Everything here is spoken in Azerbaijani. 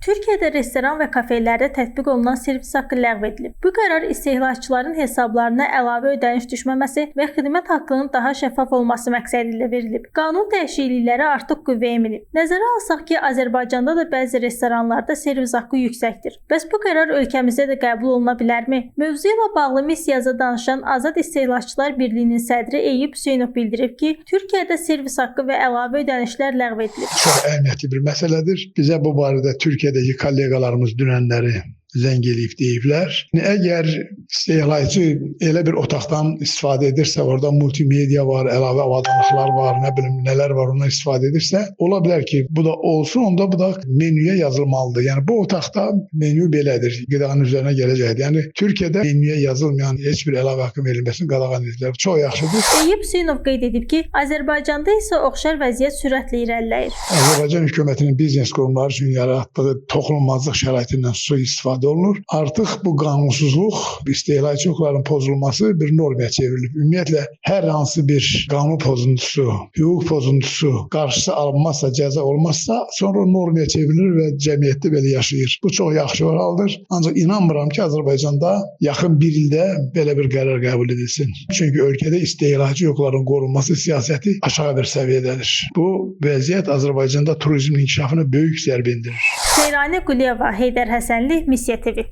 Türkiyədə restoran və kafelərdə tətbiq olunan servis haqqı ləğv edilib. Bu qərar istehlakçıların hesablarına əlavə ödəniş düşməməsi və xidmət haqqının daha şəffaf olması məqsədi ilə verilib. Qanun dəyişiklikləri artıq qüvvəyə minib. Nəzərə alsaq ki, Azərbaycanda da bəzi restoranlarda servis haqqı yüksəkdir. Bəs bu qərar ölkəmizdə də qəbul oluna bilərmi? Mövzu ilə bağlı missiyada danışan Azad İstehlakçılar Birliyinin sədri Eyüp Hüseynov bildirib ki, Türkiyədə servis haqqı və əlavə ödənişlər ləğv edilib. Çox əhəmiyyətli bir məsələdir. Bizə bu barədə Türkiyədəki kolleqalarımız dünənləri zəng eləyib deyiblər. Əgər istehlakçı elə bir otaqdan istifadə edirsə, orada multimedia var, əlavə avadanlıqlar var, nə bilim nələr var, ondan istifadə edirsə, ola bilər ki, bu da olsun, onda bu da menyuya yazılmalıdır. Yəni bu otaqda menyu belədir, qidanın üzərinə gələcəkdir. Yəni Türkiyədə menyuya yazılmayan heç bir əlavə haqqı verilməsini qadağan edirlər. Çox yaxşıdır. Eyüp Hüseynov qeyd edib ki, Azərbaycanda isə oxşar vəziyyət sürətlə irəliləyir. Azərbaycan hökumətinin biznes qurumları üçün yaratdığı toxunulmazlıq şəraitindən su-istifadə olunur. Artıq bu qanunsuzluq, istehlakçı hüquqların pozulması bir normaya çevrilib. Ümumiyyətlə, hər hansı bir qanun pozuntusu, hüquq pozuntusu qarşısı alınmazsa, cəza olmazsa, sonra normaya çevrilir və cəmiyyətdə belə yaşayır. Bu çox yaxşı bir haldır. Ancaq inanmıram ki, Azərbaycanda yaxın bir ildə belə bir qərar qəbul edilsin. Çünki ölkədə istehlakçı hüquqların qorunması siyasəti aşağı bir səviyyədədir. Bu vəziyyət Azərbaycanda turizmin inkişafına böyük zərbə endirir. Seyranə Quliyeva, Heydər Həsənli, Missiya TV.